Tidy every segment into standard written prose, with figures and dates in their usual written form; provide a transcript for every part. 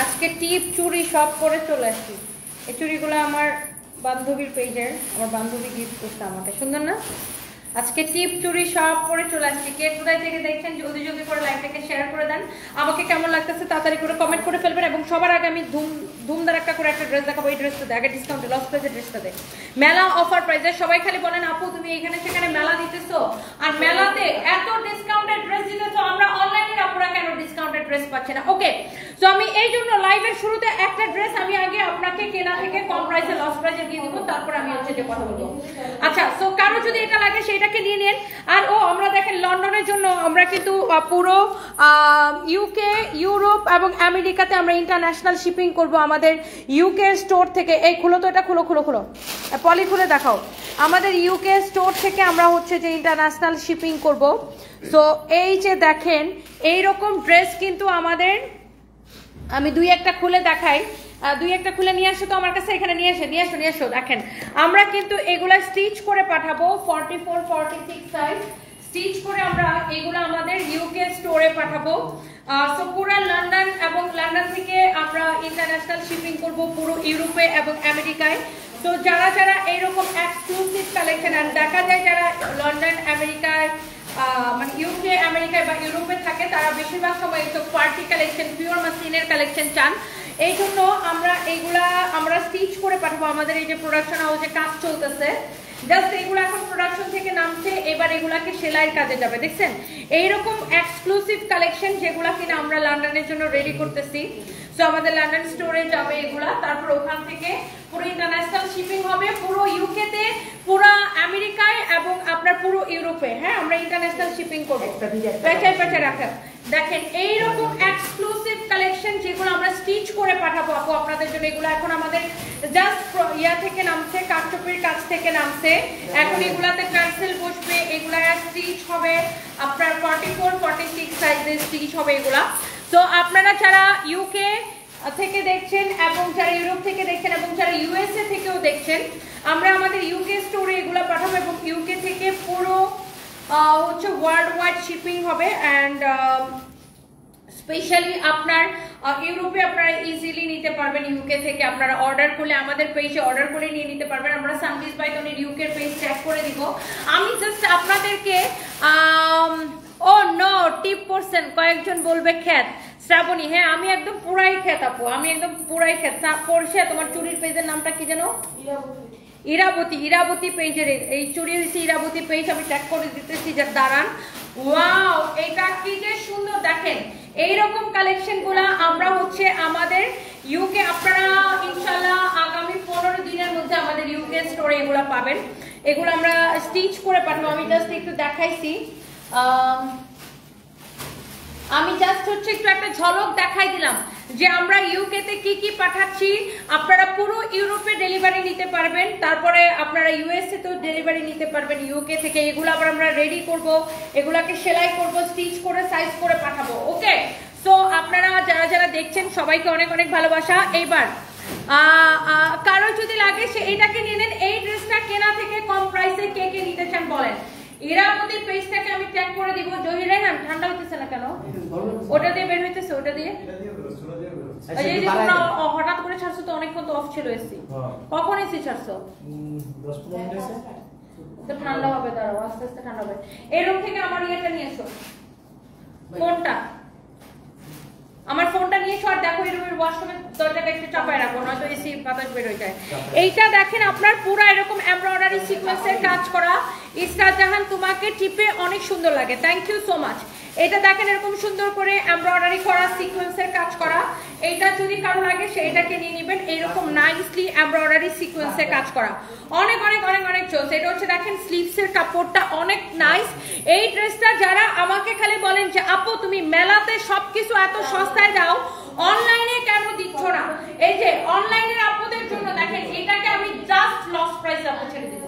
আজকে টিপ চুড়ি সব করে চলে আসছি। এই চুড়িগুলো আমার বান্ধবীর পেজের, আমার বান্ধবী গিফট করছে আমাকে, সুন্দর না? আজকে টিপ চুড়ি সব পরে চলে আসছি। কে কোথায় থেকে দেখছেন জলদি জলদি করে লাইকটাকে শেয়ার করে দেন। আমাকে কেমন লাগতেছে তাড়াতাড়ি করে কমেন্ট করে ফেলবেন। এবং সবার আগে আমি ধুমধারাক্কা করে একটা ড্রেস দেখাবো। এই ড্রেসটা আগে ডিসকাউন্টে লস প্রাইসের ড্রেসটা দেয়, মেলা অফার প্রাইসে। সবাই খালি বলেন আপু তুমি এখানে সেখানে মেলা দিতেছো আর মেলাতে এত ডিসকাউন্টেড ড্রেস দিতেছো, আমরা অনলাইনে আপুরা কেন ডিসকাউন্টেড ড্রেস পাচ্ছি না? ওকে, তো আমি এই জন্য লাইভের শুরুতে একটা ড্রেস আমি আগে আপনাকে কেনা থেকে কম প্রাইসে লস প্রাইসে দিয়ে দিব, তারপর আমি হচ্ছে যে কথা বলবো। আচ্ছা, সো কারো যদি এটা লাগে সেটাকে নিয়ে নেন। আর আমরা দেখেন লন্ডনের জন্য আমরা কিন্তু পুরো ইউকে, ইউরোপ এবং আমেরিকাতে আমরা ইন্টারন্যাশনাল শিপিং করব আমাদের ইউকে স্টোর থেকে। এই খুলো তো, এটা খুলো খুলো খুলো, পলি খুলে দেখাও। আমাদের ইউকে স্টোর থেকে আমরা হচ্ছে যে ইন্টারন্যাশনাল শিপিং করব। সো এই যে দেখেন এইরকম ড্রেস কিন্তু আমাদের, আমি দুই একটা খুলে দেখাই, দুই একটা খুলে নিয়ে আসো তো আমার কাছে, এখানে নিয়ে আসো। দেখেন আমরা কিন্তু এগুলা স্টিচ করে পাঠাবো 44-46 সাইজ স্টিচ করে আমরা এগুলো আমাদের ইউকে স্টোরে পাঠাবো। সো পুরো লন্ডন এবং লন্ডন থেকে আমরা ইন্টারন্যাশনাল শিপিং করব পুরো ইউরোপে এবং আমেরিকায়। তো যারা যারা এইরকম এক্সক্লুসিভ কালেকশন, আর দেখা যায় যারা লন্ডন আমেরিকায় মানে ইউকে আমেরিকায় বা ইউরোপে থাকে তারা বেশিরভাগ সময় এই পার্টি কালেকশন, পিওর মাসলিনের কালেকশন চান। এই জন্য আমরা এইগুলা আমরা স্টিচ করে পাঠাবো। আমাদের এই যে প্রোডাকশন হাউসে কাজ চলতেছে, জাস্ট এগুলো এখন প্রোডাকশন থেকে নামছে, এবার এগুলাকে সেলাইয়ের কাজে যাবে। দেখছেন এইরকম এক্সক্লুসিভ কালেকশন যেগুলা কিনা আমরা লন্ডনের জন্য রেডি করতেছি। সো আমাদের লন্ডন স্টোরে যাবে এগুলা, তারপর ওখান থেকে পুরো ইন্টারন্যাশনাল শিপিং হবে পুরো ইউকেতে, পুরো আমেরিকায় এবং আপনার পুরো ইউরোপে। হ্যাঁ, আমরা ইন্টারন্যাশনাল শিপিং করবো। পেঁচে রাখেন, দেখেন এইরকম এক্সক্লুসিভ কালেকশন যেগুলো আমরা স্টিচ করে পাঠাবো আপু আপনাদের জন্য। এগুলো এখন আমাদের জাস্ট ইয়া থেকে নামছে, কাঠচুপির কাছ থেকে নামছে। এখন এগুলাতে ক্যান্সেল বসবে, এগুলা স্টিচ হবে আপনার 44-46 সাইজে স্টিচ হবে এগুলা। তো আপনারা যারা ইউকে থেকে দেখছেন এবং যারা ইউরোপ থেকে দেখছেন এবং যারা ইউএসএ থেকেও দেখছেন, আমরা আমাদের ইউকে স্টোরে এগুলা পাঠাবো এবং ইউকে থেকে পুরো হচ্ছে ওয়ার্ল্ড ওয়াইড শিপিং হবে। অ্যান্ড স্পেশালি আপনার ইউরোপে আপনারা ইজিলি নিতে পারবেন। ইউকে থেকে আপনারা অর্ডার করলে আমাদের পেজে অর্ডার করে নিয়ে নিতে পারবেন। আমরা সানভিজ বাই তনির ইউকের পেজ ট্র্যাক করে দিব। আমি জাস্ট আপনাদেরকে ও নো টিপ করছেন, কয়েকজন বলবে খ্যাত শ্রাবণী। হ্যাঁ, আমি একদম পুরাই খ্যাত আপু, আমি একদম পুরাই খ্যাত পড়ছে। তোমার চুরির পেজের নামটা কি যেন? ইরাবতী পেজের এই চুরি হয়েছে ইরাবতী পেজ, আমি ট্যাগ করে দিতেছি। যা দাঁড়ান, ওয়াও এটা কি যে সুন্দর। দেখেন এইরকম কালেকশন গুলা আমরা হচ্ছে আমাদের ইউকে, আপনারা ইনশাল্লাহ আগামী 15 দিনের মধ্যে আমাদের ইউকে স্টোরে এগুলা পাবেন। এগুলো আমরা স্টিচ করে পাঠাবো। আমি জাস্ট একটু দেখাইছি, আমি জাস্ট হচ্ছে একটু একটা ঝলক দেখাই দিলাম যে আমরা ইউকেতে কি কি পাঠাচ্ছি। আপনারা পুরো ইউরোপে ডেলিভারি নিতে পারবেন, তারপরে আপনারা ইউএসএ তেও ডেলিভারি নিতে পারবেন ইউকে থেকে। এগুলো আবার আমরা রেডি করব, এগুলাকে সেলাই করব, স্টিচ করে সাইজ করে পাঠাবো। ওকে, সো আপনারা যারা যারা দেখছেন সবাইকে অনেক অনেক ভালোবাসা। এইবার কারো যদি লাগে সে এইটাকে নিয়ে নেন। এই ড্রেসটা কেনা থেকে কম প্রাইসে কে কে নিতে চান বলেন? ইরাবতী পেজটাকে আমি ট্যাগ করে দিব। জহির রায়হান ঠান্ডা হইতেছে না কেন? ওটা দিয়ে বের হইতেছে, ওটা দিয়ে হঠাৎ করে ছাড়ছো তো, অনেকক্ষণ তো অফ ছিল এসি। কখন এসি ছাড়ছো? 10-15 মিনিট। ঠান্ডা হবে, দাঁড়াও আস্তে আস্তে ঠান্ডা হবে। এই রুম থেকে আমার ইয়েটা নিয়ে এসো, ফোনটা, আমার ফোনটা নিয়ে এসো। আর দেখো এই রুমের ওয়াশরুমের দরজাটা একটু চাপায় রাখো, নয়তো এসি বাতাস বের হয়ে যায়। এইটা দেখেন আপনার পুরো এরকম এমব্রয়ডারি সিকোয়েন্সের কাজ করা। ইসরাত জাহান তোমাকে টিপে অনেক সুন্দর লাগে, থ্যাংক ইউ সো মাচ। এটা দেখেন এরকম সুন্দর করে এমব্রয়ডারি করা, সিকোয়েন্সের কাজ করা। এইটা যদি কারো লাগে সেইটাকে নিয়ে নেবেন। এইরকম নাইসলি এমব্রয়ডারি সিকোয়েন্সের কাজ করা, অনেক অনেক অনেক অনেক চলছে। এটা হচ্ছে দেখেন স্লিভসের কাপড়টা অনেক নাইস। এই ড্রেসটা যারা আমাকে খালি বলেন যে আপু তুমি মেলাতে সবকিছু এত সস্তায় দাও, অনলাইনে কেন দিচ্ছ না? এই যে অনলাইনের আপুদের জন্য দেখেন এটাকে আমি জাস্ট লস প্রাইসে আপু ছেড়ে দিব,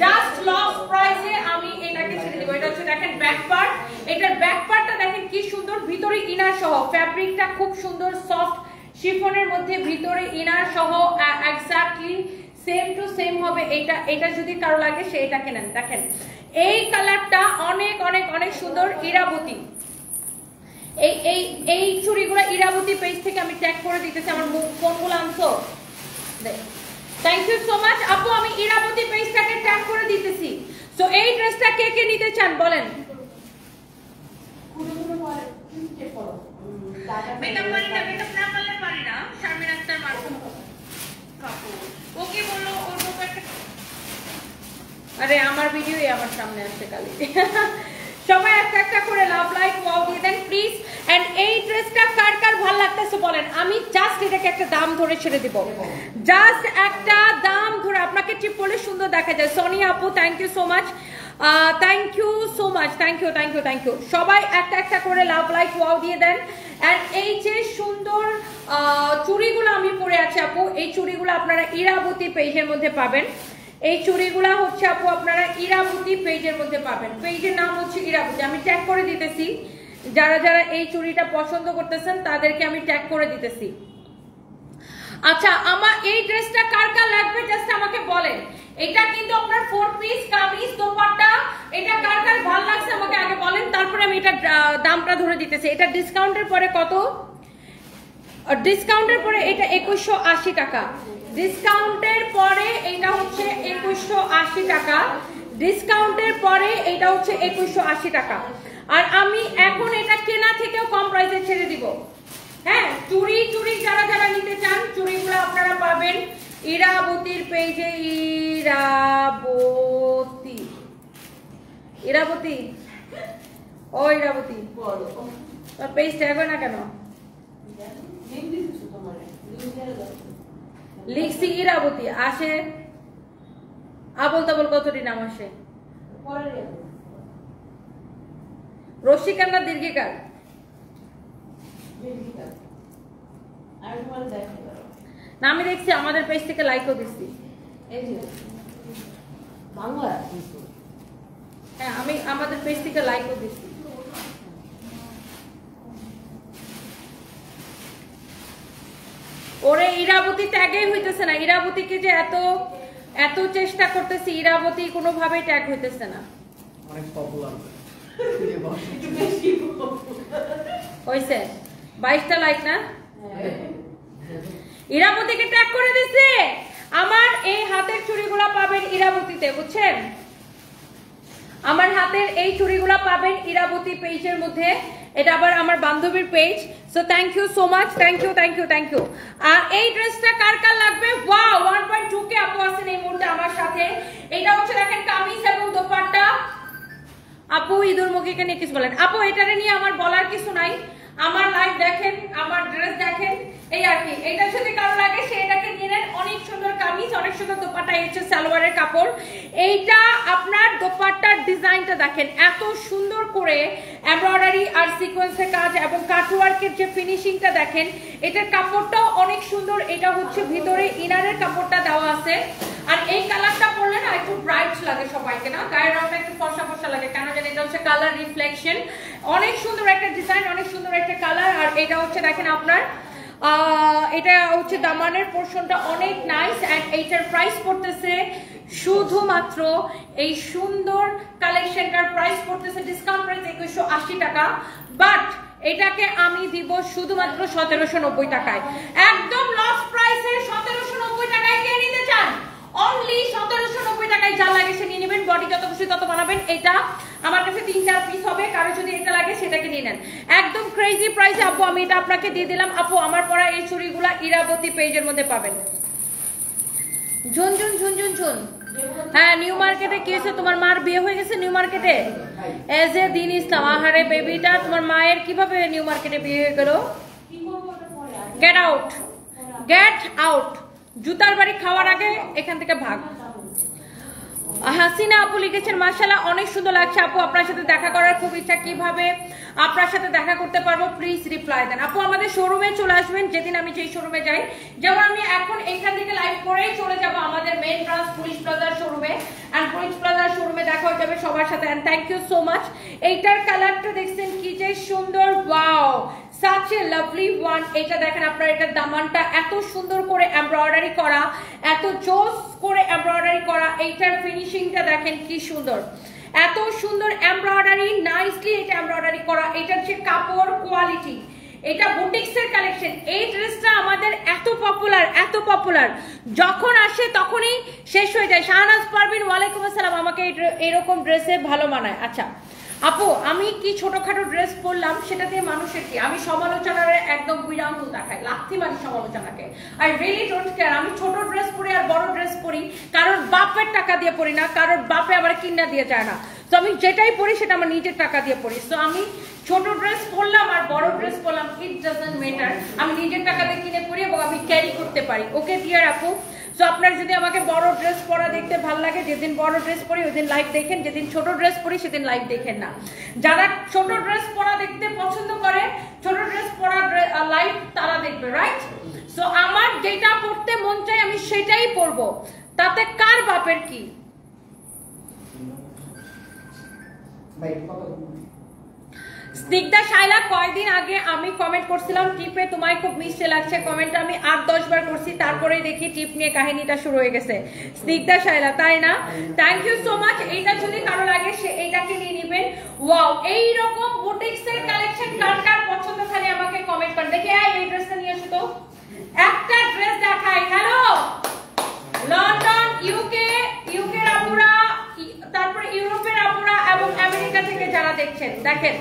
জাস্ট লস প্রাইসে আমি এটাকে ছেড়ে দিব। এটা হচ্ছে দেখেন ব্যাক পার্ট, এটার ব্যাক পার্টটা দেখেন কি সুন্দর, ভিতরে ইনার সহ। ফ্যাব্রিকটা খুব সুন্দর সফট শিফনের মধ্যে, ভিতরে ইনার সহ এক্স্যাক্টলি সেম টু সেম হবে। এটা যদি কারো লাগে সে এটাকে নেন। দেখেন এই কালারটা অনেক অনেক অনেক সুন্দর, ইরাবতী। এই এই এই চুড়িগুলো ইরাবতী পেজ থেকে আমি ট্যাগ করে দিতেছি। আমার কোনগুলো আনছো? থ্যাংক ইউ সো মাচ আপু, আমি ইরাবতী পেজটাকে ট্যাগ করে দিতেছি। সো এই ড্রেসটা কে কে নিতে চান বলেন? মেকআপ পারি না, মেকআপ না করলে পারি না। শারমিন আক্তার মারুফ কাপুর ওকে বললো ওর মতো একটা, আরে আমার ভিডিওই আমার সামনে আসছে খালি। সবাই একটা একটা করে লাভ লাইক ওয়াও দিয়ে দেন প্লিজ। এন্ড এই ড্রেসটা কার কার ভালো লাগতেছে বলেন, আমি জাস্ট এটাকে একটা দাম ধরে ছেড়ে দিব, জাস্ট একটা দাম ধরে। আপনাকে টিপ পরলে সুন্দর দেখা যায়। সোনিয়া আপু thank you so much, thank you so much, thank you thank you thank you. সবাই একটা একটা করে লাভ লাইক ওয়াও দিয়ে দেন। এন্ড এই যে সুন্দর চুড়িগুলো আমি পরে আছি আপু, এই চুড়িগুলো আপনারা ইরাবতী পেজের মধ্যে পাবেন। এই চুড়িগুলা হচ্ছে আপু আপনারা ইরাবতী পেজের মধ্যে পাবেন। পেজের নাম হচ্ছে ইরাবতী, আমি ট্যাগ করে দিতেছি। যারা যারা এই চুড়িটা পছন্দ করতেছেন তাদেরকে আমি ট্যাগ করে দিতেছি। আচ্ছা, আমার এই ড্রেসটা কার কার লাগবে জাস্ট আমাকে বলেন। এটা কিন্তু আপনার 4 পিস কামিজ দোপাট্টা, এটা কার কার ভালো লাগছে আমাকে আগে বলেন, তারপরে আমি এটা দামটা ধরে দিতেছি। এটা ডিসকাউন্টের পরে কত? ডিসকাউন্টের পরে এটা 2180 টাকা। ডিসকাউন্টের পরে এটা হচ্ছে 2180 টাকা। ডিসকাউন্টের পরে এটা হচ্ছে 2180 টাকা। আর আমি এখন এটা কেনা থেকেও কম প্রাইসে ছেড়ে দিব। হ্যাঁ, চুড়ি চুড়ি যারা যারা নিতে চান চুড়িগুলো আপনারা পাবেন ইরাবতীর পেজে। ইরাবতী, ইরাবতী, ও ইরাবতী তোর পেজ ট্যাগ হয় না কেন? লিখছি ইরাবতী, আসে আবল তাবল কতটি নাম আসে? রসিকার না দীর্ঘিকার? না আমি দেখছি আমাদের পেজ থেকে লাইকও দিচ্ছি। হ্যাঁ, আমি আমাদের পেজ থেকে লাইকও দিচ্ছি। ওরে ইরাবতী ট্যাগই হইতেছে না। ইরাবতীকে যে এত এত চেষ্টা করতেছি, ইরাবতী কোনোভাবেই ট্যাগ হইতেছে না। অনেক পপুলার হইছে 22টা লাইক না? ইরাবতীকে ট্যাগ করে দিছে। আমার এই হাতের চুড়িগুলা পাবেন ইরাবতীতে, বুঝছেন? আমার হাতের এই চুড়িগুলা পাবেন ইরাবতী পেজের মধ্যে। এটা আবার আমার বান্ধবীর পেজ। So thank you so much, thank you thank you thank you. আর এই ড্রেসটা কার কার লাগবে? ওয়াও, 1.2 কে আপু আছেন এই মুহূর্তে আমার সাথে। এটা হচ্ছে দেখেন কামিজ এবং দোপাট্টা। আপু ঈদুল মুখীকে নিয়ে কিছু বলেন। আপু এটারে নিয়ে আমার বলার কিছু নাই, আমার লাইভ দেখেন, আমার ড্রেস দেখেন, এই আর কি। এটা যদি কারো লাগে সে এটাকে নিয়ে নেন। অনেক সুন্দর কামিজ, অনেক সুন্দর দোপাট্টা, এই হচ্ছে সালোয়ারের কাপড়। এইটা আপনার দোপাট্টার ডিজাইনটা দেখেন, এত সুন্দর করে এমব্রয়ডারি আর সিকোয়েন্সের কাজ এবং কাটওয়ার্কের যে ফিনিশিংটা দেখেন। এটার কাপড়টাও অনেক সুন্দর। এটা হচ্ছে ভিতরে ইনারের কাপড়টা দেওয়া আছে। আর এই কালারটা পরলে না একটু ব্রাইট লাগে সবাইকে, না গায়ের রংটা একটু ফর্সা ফর্সা লাগে কেন জানি। এটা হচ্ছে কালার রিফ্লেকশন, অনেক সুন্দর একটা ডিজাইন, অনেক সুন্দর একটা কালার। আর এটা হচ্ছে দেখেন আপনার এটা হচ্ছে দামানের পোরশনটা অনেক নাইস। এন্ড এইটার প্রাইস পড়তেছে শুধুমাত্র এই সুন্দর কালেকশনটার প্রাইস পড়তেছে ডিসকাউন্ট প্রাইস 2180 টাকা। বাট এটাকে আমি দিব শুধুমাত্র 1790 টাকায়, একদম লস প্রাইসে। 1790 টাকায় কে নিতে চান? অনলি 1790 টাকায়। যা লাগে সে নিয়ে নেবেন, বডি যত খুশি তত বানাবেন। এটা আমার কাছে 3-4 পিস হবে, কারো যদি এটা লাগে সেটাকে নিয়ে নেন। একদম ক্রেজি প্রাইসে আপু আমি এটা আপনাকে দিয়ে দিলাম। আপু আমার পরা এই চুড়িগুলা ইরাবতী পেজের মধ্যে পাবেন। ঝুনঝুন ঝুনঝুন ঝুন। হ্যাঁ, নিউ মার্কেটে কি হয়েছে? তোমার মার বিয়ে হয়ে গেছে নিউ মার্কেটে? এজ এ দিন ইসলাম। আহারে বেবিটা, তোমার মায়ের কিভাবে নিউ মার্কেটে বিয়ে হয়ে গেল? Get out, get out. জুতার বাড়ি খাওয়ার আগে এখান থেকে ভাগ। হাসিনা আপু লিখেছেন মাশাআল্লাহ অনেক সুন্দর লাগছে আপু, আপনার সাথে দেখা করার খুব ইচ্ছা, কিভাবে আপনার সাথে দেখা করতে পারবো প্লিজ রিপ্লাই দেন। আপু আমাদের শোরুমে চলে আসবেন, যেদিন আমি যেই শোরুমে যাই, যেমন আমি এখন এইখান থেকে লাইভ করেই চলে যাব আমাদের মেইন ব্রাঞ্চ পুলিশ প্লাজার শোরুমে। এন্ড পুলিশ প্লাজার শোরুমে দেখা হয়ে যাবে সবার সাথে। And thank you so much. এইটার কালারটা দেখছেন কি যে সুন্দর, wow such a lovely one। এটা দেখেন আপনার, এটার দামানটা এত সুন্দর করে এমব্রয়ডারি করা, এত জোস করে এমব্রয়ডারি করা। এইটার ফিনিশিংটা দেখেন কি সুন্দর। এত সুন্দর এমব্রয়ডারি, নাইসলি এটা এমব্রয়ডারি করা, এটার যে কাপড় কোয়ালিটি, এটা বুটিক্সের কালেকশন। এই ড্রেসটা আমাদের এত পপুলার, যখন আসে তখনই শেষ হয়ে যায়। শাহনাজ পারভিন, ওয়ালাইকুম আসসালাম, আমাকে এরকম ড্রেসে ভালো মানায়। আচ্ছা আপু, আমি কি ছোটখাটো ড্রেস পরলাম সেটা দিয়ে মানুষের কি? আমি সমালোচনার একদম বিরাঙ্গুল দেখাই, লাথি মারি সমালোচনাকে। I really don't care. আমি ছোট ড্রেস পরি আর বড় ড্রেস পরি, কারোর বাপের টাকা দিয়ে পরি না, কারোর বাপে আবার কিনা দিয়ে যায় না। তো আমি যেটাই পরি সেটা আমার নিজের টাকা দিয়ে পরি। তো আমি ছোট ড্রেস পরলাম আর বড় ড্রেস পরলাম, ইট ডাজন্ট ম্যাটার। আমি নিজের টাকা দিয়ে কিনে পরি এবং আমি ক্যারি করতে পারি। ওকে ডিয়ার আপু, তো আপনার যদি আমাকে বড় ড্রেস পরা দেখতে ভালো লাগে, যেদিন বড় ড্রেস পরি ওই দিন লাইভ দেখেন, যেদিন ছোট ড্রেস পরি সেদিন লাইভ দেখেন না। যারা ছোট ড্রেস পরা দেখতে পছন্দ করে, ছোট ড্রেস পরা লাইভ তারা দেখবে, রাইট? সো আমার যেটা পড়তে মন চাই আমি সেটাই পরবো, তাতে কার বাপের কি? স্নিগ্ধা শাইলা, কয়দিন আগে আমি কমেন্ট করছিলাম টিপে তোমায় খুব মিষ্টি লাগছে, কমেন্টটা আমি 8-10 বার করছি, তারপরেই দেখি টিপ নিয়ে কাহিনীটা শুরু হয়ে গেছে। স্নিগ্ধা শাইলা, তাই না? Thank you so much. এইটা যদি কারো লাগে সে এইটাকে নিয়ে নেবেন। ওয়াও, এইরকম বুটিক্সের কালেকশন কার কার পছন্দ খালি আমাকে কমেন্ট করেন। দেখি এই ড্রেসটা নিয়ে আসো তো, একটা ড্রেস দেখাই। হ্যালো লন্ডন, ইউকের আপুরা, তারপরে ইউরোপের আপুরা এবং আমেরিকা থেকে যারা দেখছেন, দেখেন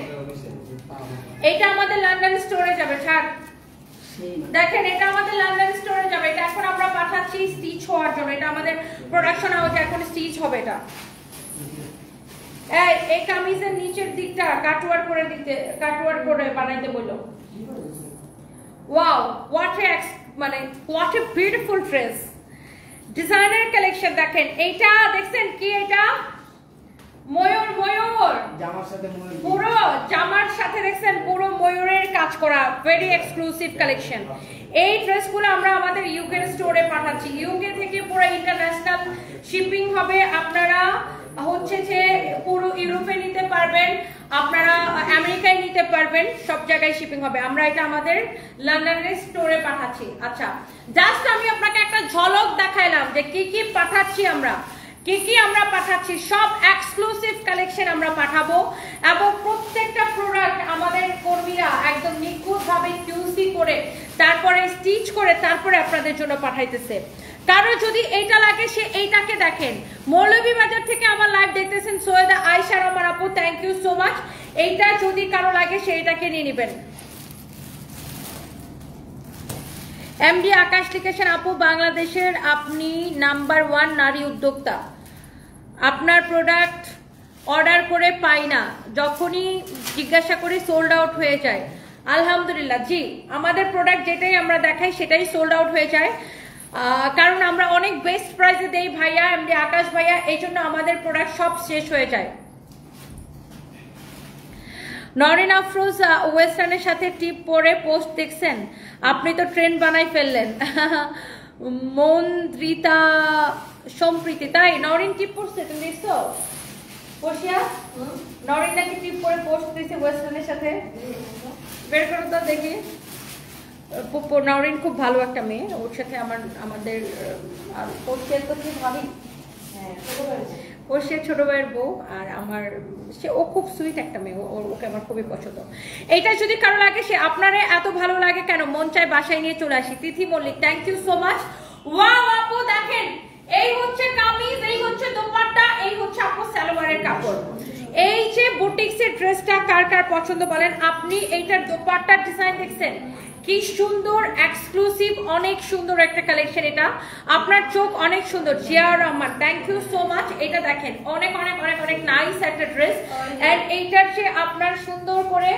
এটা আমাদের লন্ডন স্টোরে যাবে। ছাড়, দেখেন এটা আমাদের লন্ডন স্টোরে যাবে। এটা এখন আমরা পাঠাচ্ছি স্টিচ হওয়ার জন্য। এটা আমাদের প্রোডাকশন হাউসে এখন স্টিচ হবে। এটা এই কামিজের নিচের দিকটা কাটওয়ার করে বানাইতে বললো। Wow, what a beautiful dress, designer collection. দেখেন এইটা দেখছেন কি? এটা ময়ূর জামার সাথে, পুরো জামার সাথে দেখছেন পুরো ময়ূরের কাজ করা, ভেরি এক্সক্লুসিভ কালেকশন। এই ড্রেসগুলো আমরা আমাদের ইউকে স্টোরে পাঠাচ্ছি। ইউকে থেকে পুরো ইন্টারন্যাশনাল শিপিং হবে। আপনারা হচ্ছে যে পুরো ইউরোপে নিতে পারবেন, আপনারা আমেরিকায় নিতে পারবেন, সব জায়গায় শিপিং হবে। আমরা এটা আমাদের লন্ডনের স্টোরে পাঠাচ্ছি। আচ্ছা, জাস্ট আমি আপনাকে একটা ঝলক দেখাইলাম যে কি কি পাঠাচ্ছি আমরা, সব এক্সক্লুসিভ কালেকশন আমরা পাঠাবো এবং প্রত্যেকটা প্রোডাক্ট আমাদের কর্মীরা একদম নিখুঁতভাবে কিউসি করে তারপরে স্টিচ করে তারপরে আপনাদের জন্য পাঠাইতেছে। কারো যদি এইটা লাগে সে এইটাকে দেখেন। মৌলভীবাজার থেকে আমার লাইভ দেখতেছেন সৈয়দা আয়েশা রহমান আপু, থ্যাংক ইউ সো মাচ। এইটা যদি কারো লাগে সে এটাকে নিয়ে নেবেন। এমডি আকাশ লিখেছেন, আপু বাংলাদেশের আপনি নাম্বার 1 নারী উদ্যোক্তা, আপনার প্রোডাক্ট অর্ডার করে পাই না, যখনই জিজ্ঞাসা করি সোল্ড আউট হয়ে যায়। আলহামদুলিল্লাহ, জি আমাদের প্রোডাক্ট যেটাই আমরা দেখাই সেটাই সোল্ড আউট হয়ে যায়, কারণ আমরা অনেক বেস্ট প্রাইসে দেই ভাইয়া, এমডি আকাশ ভাইয়া, এই জন্য আমাদের প্রোডাক্ট সব শেষ হয়ে যায়। নরিন আফরোজ, ওয়েস্টার্নের সাথে টিপ পরে পোস্ট দেখছেন, আপনি তো ট্রেন্ড বানাই ফেললেন। মন্দ্রিতা সম্প্রীতি, তাই নরিন টিপ পড়ছে, তুমি দেখছো পড়ছিয়া? নরিন নাকি টিপ পরে পোস্ট দিয়েছে ওয়েস্টার্নের সাথে, বের করো তো দেখি। নরিন খুব ভালো একটা মেয়ে, ওর সাথে আমাদের পোস্টের তো কি ভাবি, ও সে ছোট ভাইয়ের বউ, আর ও খুব সুইট একটা মেয়ে, ওকে আমার খুবই পছন্দ। এইটা যদি কারো লাগে, সে আপনারে এত ভালো লাগে কেন, মন চায় বাসায় নিয়ে চলে আসি। Tithi Mallick, thank you so much. Wow আপু দেখেন, এই হচ্ছে কামিজ, এই হচ্ছে দোপাট্টা, এই হচ্ছে আপু সালোয়ারের কাপড়। এই যে বুটিক্সের ড্রেসটা কার কার পছন্দ বলেন। আপনি এইটার দোপাট্টার ডিজাইন দেখছেন কি সুন্দর, এক্সক্লুসিভ, অনেক সুন্দর একটা কালেকশন। এটা আপনার চোখ অনেক সুন্দর। Ziaur Rahman, thank you so much. এটা দেখেন অনেক অনেক অনেক অনেক নাইস একটা ড্রেস, এন্ড এইটার যে আপনার সুন্দর করে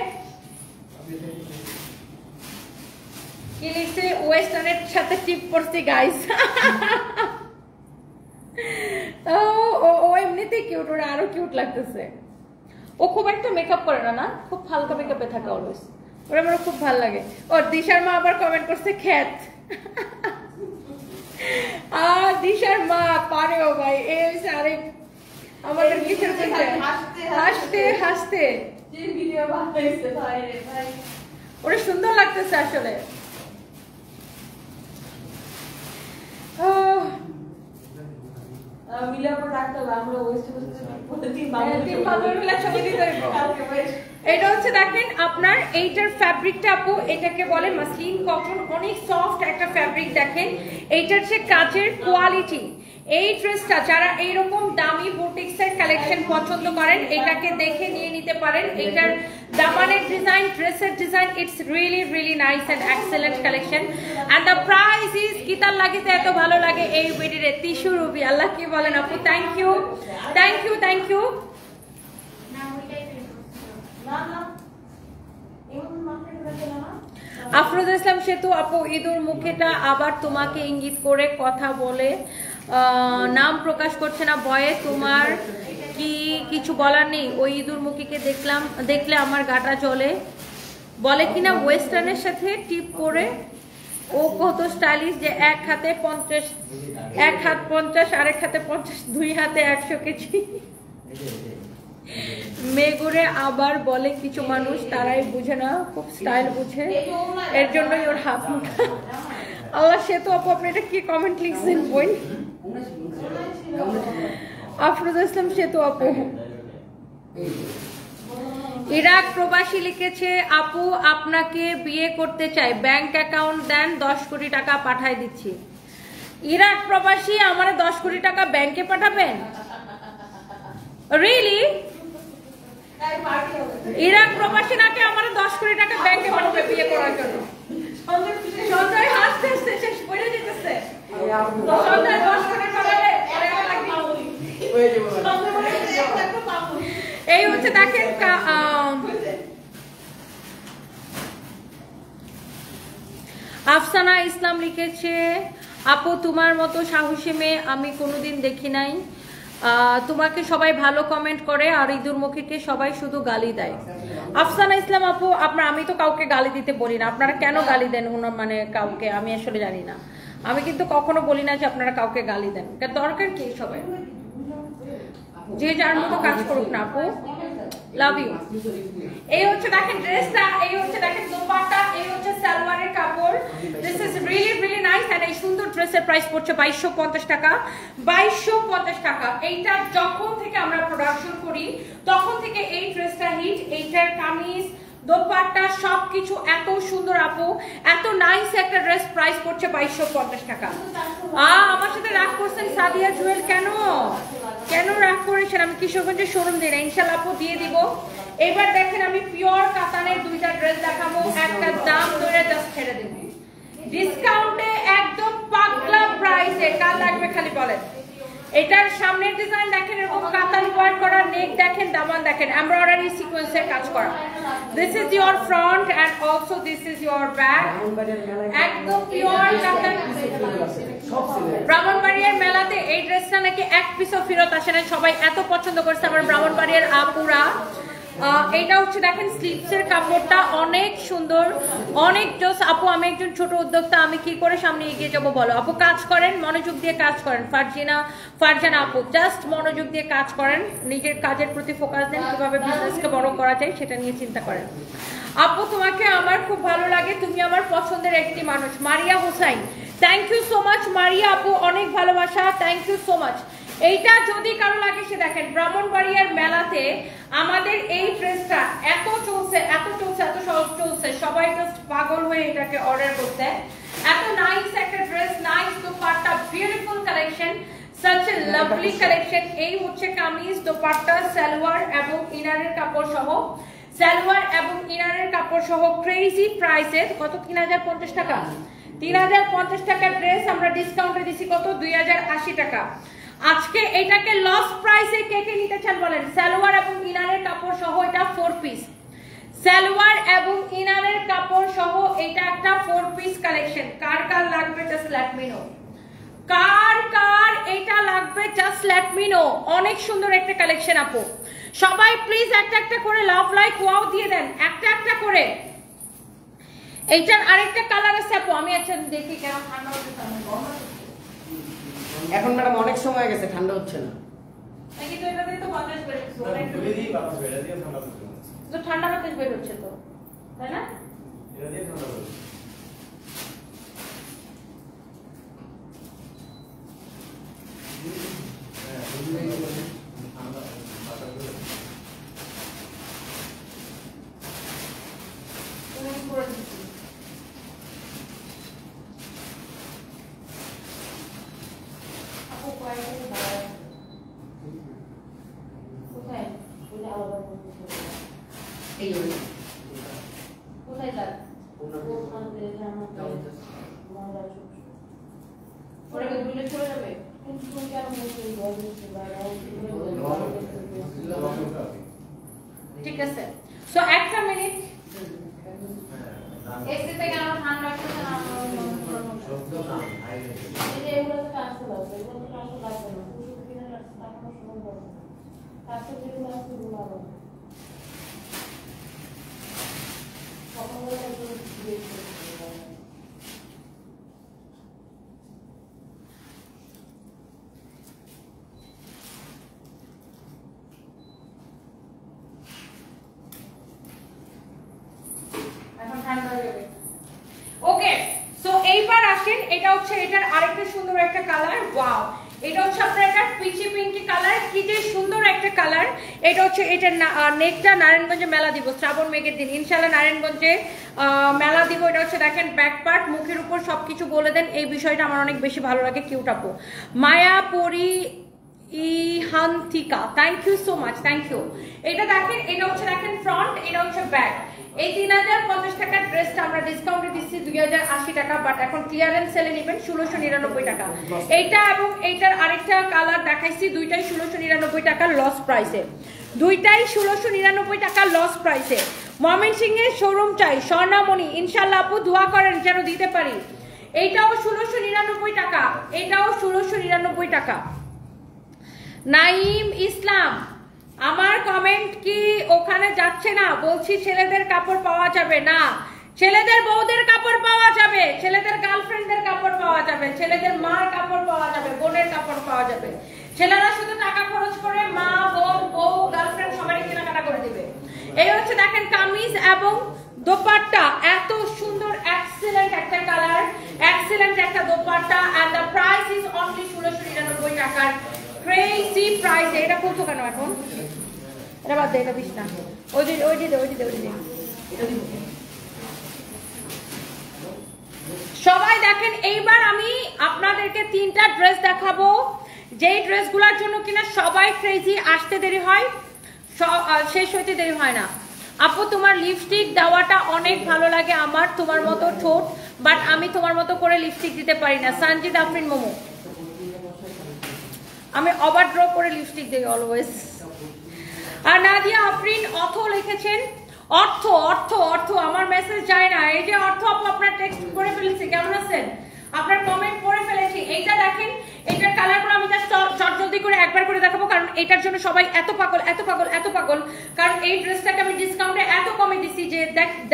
কি লিখছে, ওয়েস্টার্নের সাথে টিপ পড়ছি গাইস। ও এমনিতে কিউট, ওরা আরো কিউট লাগতেছে। ও খুব একটা মেকআপ করে না, খুব হালকা মেকআপে থাকে অলওয়েজ, ওরা আমার খুব ভালো লাগে। ওর দিশার মা আবার কমেন্ট করছে খ্যাত। আর দিশার মা পারেও ভাই, এই আরে আমাদের কিসের কইছে, হাসতে হাসতে যে ভিডিও বানাইছে ভাই রে ভাই, ওরে সুন্দর লাগতেছে আসলে। আমি এটা হচ্ছে দেখেন আপনার এইটার ফ্যাব্রিকটা আপু এটাকে বলে মাসলিন কটন, অনেক সফট একটা ফ্যাব্রিক। দেখেন এইটার যে কাজের কোয়ালিটি, এই ড্রেসটা যারা এইরকম দামি বুটিক্সের কালেকশন পছন্দ করেন এটাকে দেখে নিয়ে নিতে পারেন। এটার দামানের ডিজাইন, ড্রেসের design, it's really nice and excellent collection. And the price is কিতার লাগিতে এত ভালো লাগে এই ভিডিওতে 300 রুপি। আল্লাহ কি বলেন আপু, thank you thank you thank you. Afroza Islam Setu আপু, ঈদুর মুখেটা আবার তোমাকে ইঙ্গিত করে কথা বলে, নাম প্রকাশ করছে না ভয়ে, তোমার কি কিছু বলার নেই? ওই ঈদুর মুখীকে দেখলে আমার গাটা জ্বলে, বলে কিনা ওয়েস্টার্নের সাথে টিপ করে ও কত স্টাইলিশ যে এক হাতে 50, এক হাত 50, আরেক হাতে 50, দুই হাতে 100 কেজি মেঘরে। আবার বলে কিছু মানুষ তারাই বুঝে না, খুব স্টাইল বুঝে, এর জন্যই ওর হাত মুঠা। আল্লাহ সেতু আপু আপনি এটা কি কমেন্ট লিখছেন বই? আফরোজা ইসলাম সেতু আপু, ইরাক প্রবাসী লিখেছে আপু আপনাকে বিয়ে করতে চাই, ব্যাংক অ্যাকাউন্ট দেন 10 কোটি টাকা পাঠাই দিচ্ছি। ইরাক প্রবাসী আমারে 10 কোটি টাকা ব্যাংকে পাঠাবেন? রিয়েলি? ইরাক প্রবাসী নাকি আমারে 10 কোটি টাকা ব্যাংকে পাঠাবে বিয়ে করার জন্য? সঞ্জয় হাসতে হাসতে শেষ করে দিতেছে। সঞ্জয় 10 কোটি পাঠালে এই হচ্ছে দেখেন। আফসানা ইসলাম লিখেছে আপু তোমার মতো সাহসী মেয়ে আমি কোনোদিন দেখি নাই, তোমাকে সবাই ভালো কমেন্ট করে আর ঈদুর মুখীকে সবাই শুধু গালি দেয়। আফসানা ইসলাম আপু আমি তো কাউকে গালি দিতে বলি না, আপনারা কেন গালি দেন মানে কাউকে আমি আসলে জানি না। আমি কিন্তু কখনো বলি না যে আপনারা কাউকে গালি দেন, দরকার কি? সবাই যে যার মতো কাজ করুক না আপু, লাভ ইউ। এই হচ্ছে দেখেন ড্রেসটা, এই হচ্ছে দেখেন দোপাট্টা, এই হচ্ছে সালোয়ারের কাপড়। This is really nice and এই সুন্দর ড্রেসের প্রাইস পড়ছে 2250 টাকা। 2250 টাকা। এইটা যখন থেকে আমরা প্রোডাকশন করি তখন থেকে এই ড্রেসটা হিট। এইটার কামিজ, দোপাট্টা সবকিছু এত সুন্দর আপু, এত নাইস একটা ড্রেস, প্রাইস পড়ছে 2250 টাকা। আমার সাথে রাগ করছেন সাদিয়া জুয়েল, কেন রাগ করেছেন? আমি কিশোরগঞ্জের শোরুম দিই না, ইনশাআল্লাহ আপু দিয়ে দিব। এবার দেখেন আমি পিওর কাতানের দুইটা ড্রেস দেখাবো, একটা দাম ধরে জাস্ট ছেড়ে দেব ডিসকাউন্টে একদম পাগলা প্রাইসে। কার লাগবে খালি বলেন। এটার সামনের ডিজাইন দেখেন এরকম কাতান ওয়ার্ক করা, নেক দেখেন, দামান দেখেন এমব্রয়ডারি সিকোয়েন্সের কাজ করা। This is your front end also this is your back, একদম পিওর কাতান। ব্রাহ্মণবাড়িয়ার মেলাতে এই ড্রেসটা নাকি এক পিসও ফেরত আসে না, সবাই এত পছন্দ করছে আমার ব্রাহ্মণবাড়িয়ার আপুরা। এটা হচ্ছে দেখেন স্লিভসের কাপড়টা অনেক সুন্দর, অনেক জোস। আপু আমি একজন ছোট উদ্যোক্তা, আমি কি করে সামনে এগিয়ে যাবো বলো? আপু কাজ করেন, মনোযোগ দিয়ে কাজ করেন। ফারজানা আপু জাস্ট মনোযোগ দিয়ে কাজ করেন, নিজের কাজের প্রতি ফোকাস দেন, কিভাবে বিজনেসকে বড় করা যায় সেটা নিয়ে চিন্তা করেন। আপু তোমাকে আমার খুব ভালো লাগে, তুমি আমার পছন্দের একটি মানুষ। Maria Hossain, thank you so much Maria আপু, অনেক ভালোবাসা, থ্যাংক ইউ সো মাচ। এইটা যদি কারো লাগে সে দেখেন ব্রাহ্মণবাড়িয়ার মেলাতে আমাদের এই ড্রেসটা এত চলছে, এত সহজ চলছে, সবাই জাস্ট পাগল হয়ে এটাকে অর্ডার করতে। এত নাইস একটা dress, nice dupatta, beautiful collection, such a lovely collection। এই হচ্ছে কামিজ, দোপাট্টা, সালোয়ার এবং ইনারের কাপড় সহ, সালোয়ার এবং ইনারের কাপড় সহ ক্রেজি প্রাইসে। কত? 3050 টাকা। 3050 টাকার ড্রেস আমরা ডিসকাউন্টে দিছি কত? 2080 টাকা। আজকে এটাকে লস প্রাইসে কে কে নিতে চান বলেন? সালোয়ার এবং ইনারের কাপড় সহ এটা 4 পিস, সালোয়ার এবং ইনারের কাপড় সহ এটা একটা 4 পিস কালেকশন। কার লাগবে জাস্ট লেট মি নো, কার এটা লাগবে জাস্ট লেট মি নো। অনেক সুন্দর একটা কালেকশন আপু, সবাই প্লিজ একটা করে লাভ লাইক ওয়াও দিয়ে দেন, একটা করে। এইটার আরেকটা কালার আছে আপু, আমি আচ্ছা দেখি কেন ঠান্ডা হচ্ছে। এখন ম্যাডাম অনেক সময় গেছে, ঠান্ডা হচ্ছে না। নাকি তো এটাতে তো বাতাস বের হচ্ছে, খুলে দিই বাতাস বের দিয়ে ঠান্ডা হচ্ছে তো ঠান্ডা বাতাস বের হচ্ছে তো, তাই না? এটা দিয়ে ঠান্ডা হচ্ছে। হ্যাঁ এই যে কোথায় যাবে ওরা কি বুলেট চলে যাবে ঠিক আছে সো একটা মিনিট এসি থেকে আমার ঠান্ডা লাগতেছে না এই যে এগুলো তো কাজ করো এগুলো তো কাজ লাগবে না পুরো কিনে রাখতে টাকা শুরু করো কাজ করতে গেলে আসতে বলাবো কখন বলে ওকে সো এইবার আসেন এটা হচ্ছে এটার আরেকটা সুন্দর একটা কালার ওয়াও এটা হচ্ছে আপনার একটা পিচি পিঙ্কি কালার কি যে সুন্দর একটা কালার এটা হচ্ছে এটার নেকটা নারায়ণগঞ্জে মেলা দিব শ্রাবণ মেঘের দিন ইনশাআল্লাহ নারায়ণগঞ্জে মেলা দিব এটা হচ্ছে দেখেন ব্যাক পার্ট মুখের উপর সবকিছু বলে দেন এই বিষয়টা আমার অনেক বেশি ভালো লাগে কিউট আপু Maya Pori Ihantika thank you so much thank you এটা দেখেন এটা হচ্ছে দেখেন ফ্রন্ট এটা হচ্ছে ব্যাক এই 3050 টাকার ড্রেসটা আমরা ডিসকাউন্টে দিচ্ছি 2080 টাকা বাট এখন ক্লিয়ারেন্স সেলে নেবেন 1699 টাকা এইটা এবং এইটার আরেকটা কালার দেখাইছি দুইটাই 1699 টাকা লস প্রাইসে দুইটাই 1699 টাকা লস প্রাইসে ময়মনসিংহের শোরুম চাই স্বর্ণামণি ইনশাআল্লাহ আপু দোয়া করেন যেন দিতে পারি এইটাও 1699 টাকা এটাও 1699 টাকা নাইম ইসলাম আমার কমেন্ট কি ওখানে যাচ্ছে না বলছি ছেলেদের কাপড় পাওয়া যাবে না ছেলেদের বউদের কাপড় পাওয়া যাবে ছেলেদের গার্লফ্রেন্ডদের কাপড় পাওয়া যাবে ছেলেদের মার কাপড় পাওয়া যাবে বোনের কাপড় পাওয়া যাবে ছেলেরা শুধু টাকা খরচ করে মা বোন বউ গার্লফ্রেন্ড সবারই কেনাকাটা করে দিবে এই হচ্ছে দেখেন কামিজ এবং দোপাট্টা এত সুন্দর এক্সিলেন্ট একটা কালার এক্সিলেন্ট একটা dupatta and the price is only 1699 টাকার ক্রেজি প্রাইস এটা কত কেন এখন এটা বাদ দে এটা দিস না ওই যে সবাই দেখেন এইবার আমি আপনাদেরকে তিনটা ড্রেস দেখাবো যেই ড্রেসগুলোর জন্য কিনা সবাই ক্রেজি আসতে দেরি হয় শেষ হইতে দেরি হয় না আপু তোমার লিপস্টিক দেওয়াটা অনেক ভালো লাগে আমার তোমার মতো ঠোঁট বাট আমি তোমার মতো করে লিপস্টিক দিতে পারি না সঞ্জিত আফরিন মোমো আমি ওভারড্র করে লিপস্টিক দেই অলওয়েজ আর নাদিয়া আফরিন অর্থ লিখেছেন অর্থ অর্থ অর্থ আমার মেসেজ যায় না এই যে অর্থ আপু আপনার টেক্সট করে ফেলেছি কেমন আছেন আপনার কমেন্ট পড়ে ফেলেছি এইটা দেখেন এটার কালারগুলো আমি জাস্ট জলদি করে একবার করে দেখাবো কারণ এটার জন্য সবাই এত পাগল কারণ এই ড্রেসটাকে আমি ডিসকাউন্টে এত কমে দিছি যে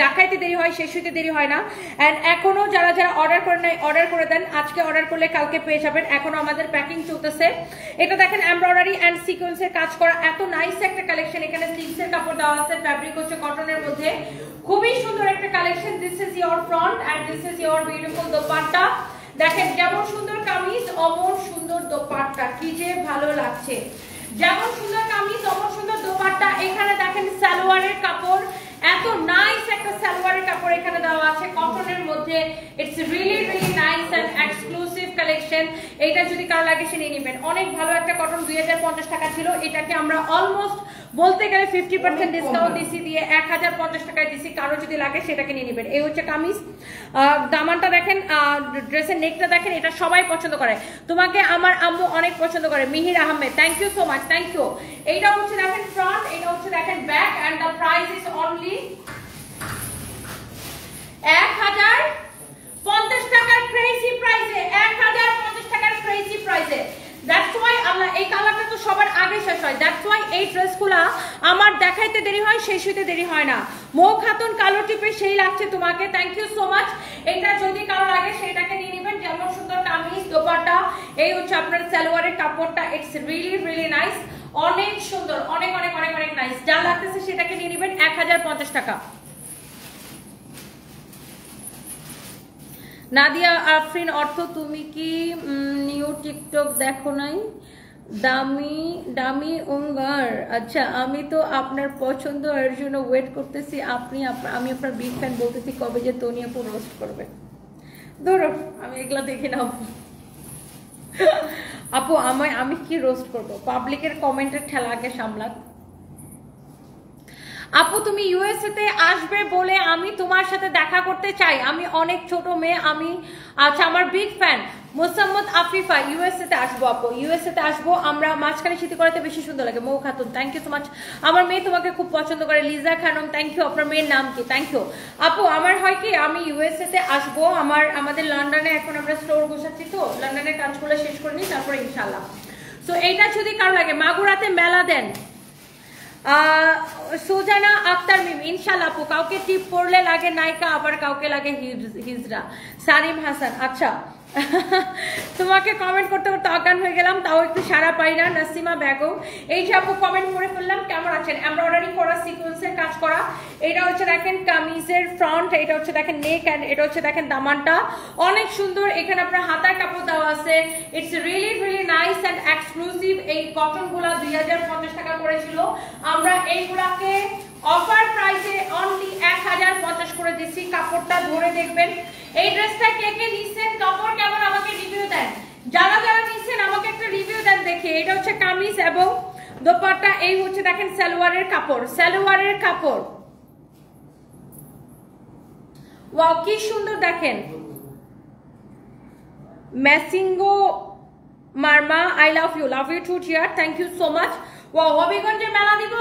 দেখাইতে দেরি হয় শেষ হইতে দেরি হয় না এন্ড এখনো যারা অর্ডার করে নাই অর্ডার করে দেন আজকে অর্ডার করলে কালকে পেয়ে যাবেন এখনো আমাদের প্যাকিং চলতেছে এটা দেখেন এমব্রয়ডারি এন্ড সিকোয়েন্সের কাজ করা এত নাইস একটা কালেকশন এখানে স্লিভসের কাপড় দেওয়া আছে ফ্যাব্রিক হচ্ছে কটনের মধ্যে খুবই সুন্দর একটা collection this is your front end this is your beautiful dupatta দেখেন যেমন সুন্দর কামিজ অমন সুন্দর দোপাট্টা কি যে ভালো লাগছে যেমন সুন্দর কামিজ অমন সুন্দর দোপাট্টা এখানে দেখেন সালোয়ারের কাপড় এত নাইস একটা সালোয়ারের কাপড় এখানে দেওয়া আছে কটনের মধ্যে it's really nice and exclusive collection এটা যদি কারো লাগে সে নিয়ে নেবেন অনেক ভালো একটা কটন 2050 টাকা ছিল এটাকে আমরা অলমোস্ট বলতে গেলে 50% ডিসকাউন্ট দিছি দিয়ে 1050 টাকায় দিছি কারো যদি লাগে সেটাকে নিয়ে নেবেন এই হচ্ছে কামিজ দামানটা দেখেন ড্রেসের নেকটা দেখেন এটা সবাই পছন্দ করে তোমাকে আমার আম্মু অনেক পছন্দ করে Mihir Ahmed thank you so much thank you এইটা হচ্ছে দেখেন ফ্রন্ট এটা হচ্ছে দেখেন back and the price is only 1050 টাকার ক্রেজি প্রাইসে 1050 টাকার ক্রেজি প্রাইসে দ্যাটস ওয়াই আমরা এই কালারটা তো সবার আগে শেষ হয় দ্যাটস ওয়াই এই ড্রেসগুলো আমার দেখাইতে দেরি হয় শেষ হইতে দেরি হয় না মৌ খাতুন কালো টিপে সেই লাগছে তোমাকে থ্যাংক ইউ সো মাচ এটা যদি কারো লাগে সেটাকে নিয়ে নেবেন যেমন সুন্দর কামিজ দোপাট্টা এই হচ্ছে আপনার সালোয়ারের কাপড়টা ইটস রিয়েলি নাইস অনেক সুন্দর অনেক নাইস যা লাগতেছে সেটাকে নিয়ে নেবেন 1050 টাকা নাদিয়া আফরিন অর্থ তুমি কি নিউ টিকটক দেখো নাই দামি উঙ্গার আচ্ছা আমি তো আপনার পছন্দ এর জন্য ওয়েট করতেছি আমি আপনার বিগ ফ্যান বলতেছি কবে যে তনি আপু রোস্ট করবে ধরো আমি এগুলা দেখি না আপু আমি কি রোস্ট করব পাবলিকের কমেন্টের ঠেলা আগে সামলাক আপু তুমি ইউএসএ তে আসবে বলে আমি তোমার সাথে দেখা করতে চাই, আমি অনেক ছোট মেয়ে, আমি আচ্ছা আমার big fan Mosammat Afifa. USA তে আসবো আপু, ইউএসএ তে আসবো আমরা, মাঝখানে শীতি করাতে বেশি সুন্দর লাগে। Mou Khatun thank you so much, আমার মেয়ে তোমাকে খুব পছন্দ করে। লিজা খানম থ্যাংক ইউ, আপনার মেয়ের নাম কি? থ্যাংক ইউ আপু। আমার হয় কি আমি ইউএসএ তে আসবো, আমাদের লন্ডনে এখন আমরা স্টোর বসাচ্ছি, তো লন্ডনের কাজগুলো শেষ করে নিই তারপরে ইনশাল্লাহ। তো এইটা যদি কারো লাগে মাগুরাতে মেলা দেন, সুজানা আক্তার মিম ইনশাল্লাহ আপু। কাউকে টিপ পড়লে লাগে নায়িকা, আবার কাউকে লাগে হিজরা। সারিম হাসান আচ্ছা তোমাকে কমেন্ট করতে করতে অজ্ঞান হয়ে গেলাম, তাও একটু সারা পাই না। নাসিমা বেগম এই যে আপু কমেন্ট করে ফেললাম, কেমন আছেন? এমব্রয়ডারি করা সিকোয়েন্সের কাজ করা, এটা হচ্ছে দেখেন কামিজের ফ্রন্ট, এটা হচ্ছে দেখেন নেক, এন্ড এটা হচ্ছে দেখেন দামানটা অনেক সুন্দর। এখানে আপনার হাতার কাপড় দেওয়া আছে, it's really really nice and exclusive. এই কটন গুলা 2050 টাকা করেছিল, আমরা এইগুলাকে অফার প্রাইসে অনলি 1050 করে দিচ্ছি। কাপড়টা ধরে দেখবেন। এই ড্রেসটা কে কে নিছেন, কাপড় কেমন আমাকে রিভিউ দেন, যারা যারা নিছেন আমাকে একটা রিভিউ দেন দেখি। এটা হচ্ছে কামিজ এবং দোপাট্টা, এই হচ্ছে দেখেন সালোয়ারের কাপড়, সালোয়ারের কাপড় ওয়াও কি সুন্দর দেখেন। Masingo Marma I love you too dear, thank you so much. Wow হবিগঞ্জে মেলা দিব,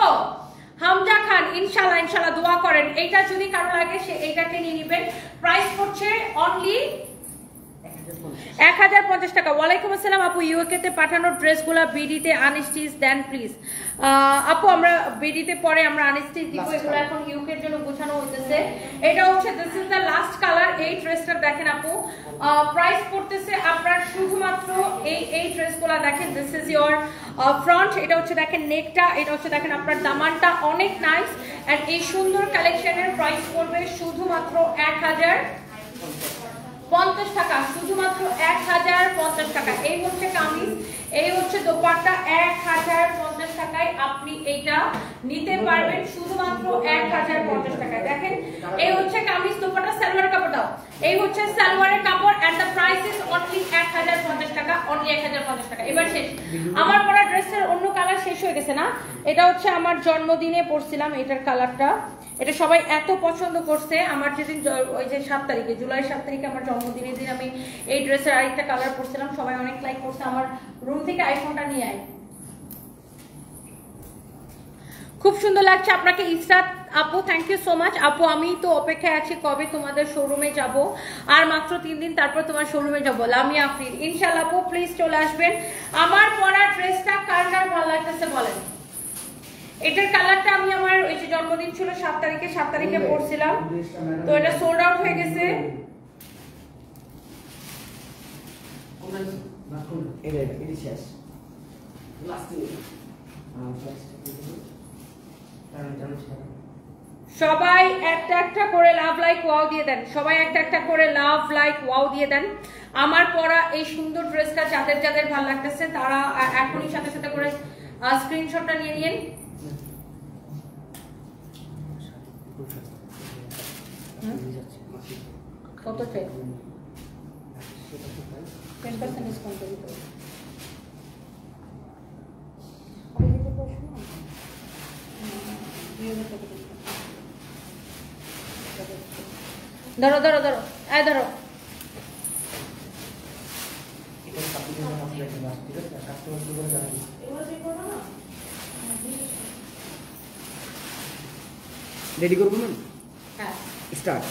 হামজা খান ইনশাল্লাহ ইনশাল্লাহ দোয়া করেন। এইটা যদি কারো লাগে সে এইটাকে নিয়ে নিবেন। প্রাইস পড়ছে অনলি 1050 টাকা। ওয়ালাইকুম আসসালাম আপু, ইউকে তে পাঠানো ড্রেসগুলো বিডিতে আনস্টিচ দেন প্লিজ। আপু আমরা বিডিতে পরে আমরা আনস্টিচ দিব, এগুলো এখন ইউকের জন্য গোছানো হইতেছে। এটা হচ্ছে this is the last colour. এই ড্রেসটা দেখেন আপু, প্রাইস পড়তেছে আপনার শুধুমাত্র এই ড্রেসগুলো দেখেন, দিস ইজ ইওর ফ্রন্ট, এটা হচ্ছে দেখেন নেকটা, এটা হচ্ছে দেখেন আপনার দামানটা অনেক নাইস। এন্ড এই সুন্দর কালেকশনের প্রাইস পড়বে শুধুমাত্র 1050 টাকা, শুধুমাত্র 1050 টাকা। এই হচ্ছে কামিজ, এই হচ্ছে দোপাট্টা, 1050 টাকায় আপনি এইটা নিতে পারবেন শুধুমাত্র 1050 টাকায়। দেখেন এই হচ্ছে কামিজ, দোপাট্টা, সালোয়ারের কাপড় দাও, এই হচ্ছে সালোয়ারের কাপড় and the price is only 1050 টাকা, অনলি 1050 টাকা। এবার শেষ, আমার পরা ড্রেসের অন্য কালার শেষ হয়ে গেছে না, এটা হচ্ছে আমার জন্মদিনে পরছিলাম এটার কালারটা, এটা সবাই এত পছন্দ করছে। আমার যেদিন ওই যে 7 তারিখে, জুলাই 7 তারিখে আমার জন্মদিনের দিন আমি এই ড্রেসের আরেকটা কালার পরছিলাম, সবাই অনেক লাইক করছে। আমার রুম থেকে আইফোনটা নিয়ে আয়, খুব সুন্দর লাগছে আপনাকে ইসরাত আপু, থ্যাংক ইউ সো মাচ আপু। আমি তো অপেক্ষায় আছি কবে তোমাদের শোরুমে যাব, আর মাত্র 3 দিন তারপর তোমার শোরুমে যাব। লামিয়া আফরিন ইনশাআল্লাহ আপু প্লিজ চলে আসবেন। আমার পরা ড্রেসটা কার কার ভালো লাগতেছে বলেন। এটার কালারটা আমি আমার ওই যে জন্মদিন ছিল 7 তারিখে পরছিলাম, তো এটা সোল্ড আউট হয়ে গেছে। সবাই একটা একটা করে লাভ লাইক ওয়াও দিয়ে দেন, সবাই একটা একটা করে লাভ লাইক ওয়াও দিয়ে দেন। আমার পরা এই সুন্দর ড্রেসটা যাদের যাদের ভালো লাগতেছে তারা এখনই সাথে সাথে করে স্ক্রিনশটটা নিয়ে নিন। কত চাই? 10% ডিসকাউন্ট করে দিতে হবে। ধরো ধরো ধরো, আয় ধরো। রেডি করবো না? হ্যাঁ স্টার্ট।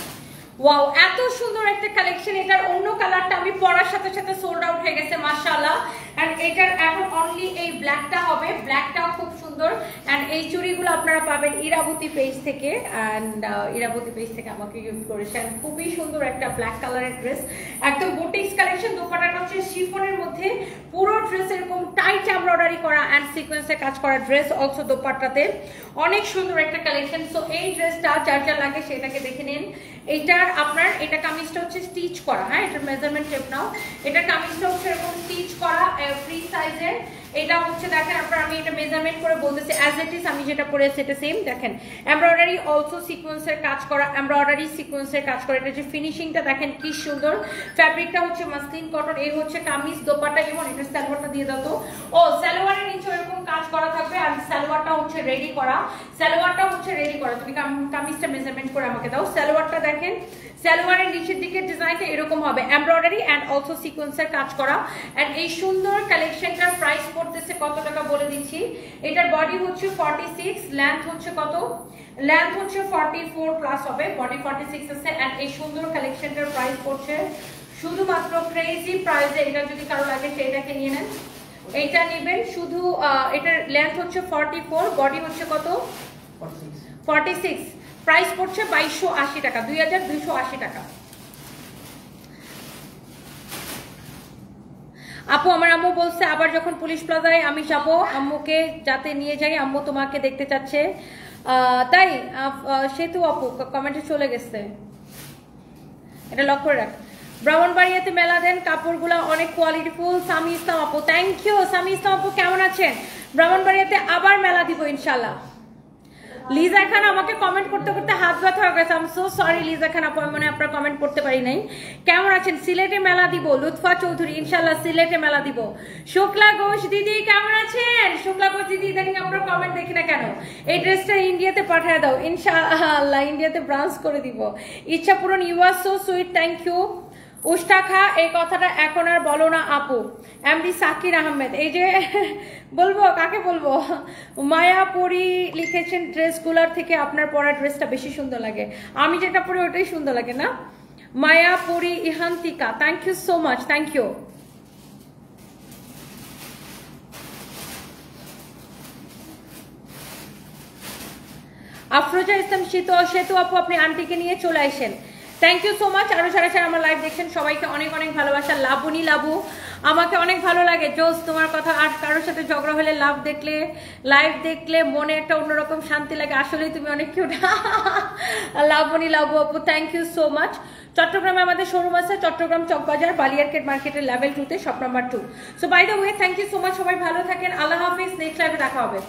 ওয়াও এত সুন্দর একটা কালেকশন। এটার অন্য কালারটা আমি পরার সাথে সাথে সোল্ড আউট হয়ে গেছে মাশাআল্লাহ। এন্ড এটার এখন অনলি এই ব্ল্যাকটা হবে, ব্ল্যাকটাও খুব সুন্দর। এন্ড এই চুড়িগুলো আপনারা পাবেন ইরাবতী পেজ থেকে, এন্ড ইরাবতী পেজ থেকে আমাকে গিফট করেছেন। খুবই সুন্দর একটা ব্ল্যাক কালারের ড্রেস, একদম বুটিক্স কালেকশন। দোপাট্টাটা হচ্ছে শিফনের মধ্যে, পুরো ড্রেস এরকম টাইট এমব্রয়ডারি করা এন্ড সিকোয়েন্সে কাজ করা ড্রেস, অলসো দোপাট্টাতে অনেক সুন্দর একটা কালেকশন। সো এই ড্রেসটা যার যার লাগে সেটাকে দেখে নিন। এইটার আপনার এটা কামিজটা হচ্ছে স্টিচ করা, হ্যাঁ এটার মেজারমেন্ট টেপ নাও। এটার কামিজটা হচ্ছে এরকম স্টিচ করা ফ্রি সাইজের, এটা হচ্ছে দেখেন আপনারা, আমি এটা মেজারমেন্ট করে বলতেছি অ্যাজ ইট ইজ, আমি যেটা পরেছি এটা সেম। দেখেন এমব্রয়ডারি অলসো সিকোয়েন্সের কাজ করা, এমব্রয়ডারি সিকোয়েন্সের কাজ করা। এটা যে ফিনিশিংটা দেখেন কি সুন্দর। ফ্যাব্রিকটা হচ্ছে মাসলিন কটন। এই হচ্ছে কামিজ, দোপাট্টা এবং এটা সালোয়ারটা দিয়ে দাও তো। ও সালোয়ারের নিচে এরকম কাজ করা থাকবে আর সালোয়ারটা হচ্ছে রেডি করা। সালোয়ারটা হচ্ছে রেডি করা। তুমি কামিজটা মেজারমেন্ট করে আমাকে দাও। সালোয়ারটা দেখেন, সালোয়ারের নিচের দিকের ডিজাইনটা এরকম হবে, এমব্রয়ডারি এন্ড অলসো সিকোয়েন্সের কাজ করা। এন্ড এই সুন্দর কালেকশনটার প্রাইস পড়তেছে কত টাকা বলে দিচ্ছি। এটার বডি হচ্ছে 46, লেন্থ হচ্ছে কত, লেন্থ হচ্ছে 44 প্লাস হবে, বডি 46 আছে। এন্ড এই সুন্দর কালেকশনটার প্রাইস পড়ছে শুধুমাত্র ক্রেজি প্রাইসে। এটা যদি কারো লাগে সেটাকে নিয়ে নেন, এইটা নেবেন শুধু। এটার লেন্থ হচ্ছে 44, বডি হচ্ছে কত 46, প্রাইস পড়ছে 2280 টাকা, 2280 টাকা। আপু আমার আম্মু বলছে আবার যখন পুলিশ প্লাজায় আমি যাব আম্মুকে যাতে নিয়ে যাই, আম্মু তোমাকে দেখতে চাচ্ছে। তাই সেতু আপু কমেন্টে চলে গেছে, এটা লক করে রাখ। ব্রাহ্মণবাড়িয়াতে মেলা দেন, কাপড়গুলো অনেক কোয়ালিটিফুল। সামি ইসলাম আপু, থ্যাংক ইউ। সামি ইসলাম আপু কেমন আছেন? ব্রাহ্মণবাড়িয়াতে আবার মেলা দিব ইনশাল্লাহ। লিজা খান আমাকে কমেন্ট করতে করতে হাত ব্যথা হয়ে গেছে। আম সো সরি লিজা খান আপু, মানে আপনার কমেন্ট করতে পারি নাই। কেমন আছেন? সিলেটে মেলা দিব, লুৎফা চৌধুরী ইনশাল্লাহ সিলেটে মেলা দিব। শুক্লা ঘোষ দিদি কেমন আছেন? শুক্লা ঘোষ দিদি ইদানিং আপনার কমেন্ট দেখি না কেন? এই ড্রেসটা ইন্ডিয়াতে পাঠিয়ে দাও ইনশাআল্লাহ, ইন্ডিয়াতে ব্রাঞ্চ করে দিব। ইচ্ছা পূরণ, you are so sweet, thank you. উষ্টা খা, এই কথাটা এখন আর বলো না আপু। এমডি সাকির আহমেদ, এই যে বলবো কাকে বলবো, মায়াপুরি লিখেছেন ড্রেসগুলোর থেকে আপনার পরা ড্রেসটা বেশি সুন্দর লাগে। আমি যেটা পরি ওটাই সুন্দর লাগে না? Mayapuri Ihantika, thank you so much, thank you. Afroza Islam Setu আপু, আপনি আন্টিকে নিয়ে চলে আসেন। Thank you so much. আরো যারা যারা আমার লাইভ দেখছেন সবাইকে অনেক অনেক ভালোবাসা। লাবুনি লাবু, আমাকে অনেক ভালো লাগে জোস তোমার কথা। আর কারোর সাথে ঝগড়া হলে লাইভ দেখলে মনে একটা অন্যরকম শান্তি লাগে। আসলেই তুমি অনেক কিউট। লাবুনি লাবু আপু, থ্যাংক ইউ সো মাচ। চট্টগ্রামে আমাদের শোরুম আছে, চট্টগ্রাম চকবাজার বালিয়ারকেট মার্কেটের লেভেল 2 তে, shop number 2। So by the way thank you so much, সবাই ভালো থাকেন, আল্লাহ হাফিজ। নেক্সট লাইভে দেখা হবে।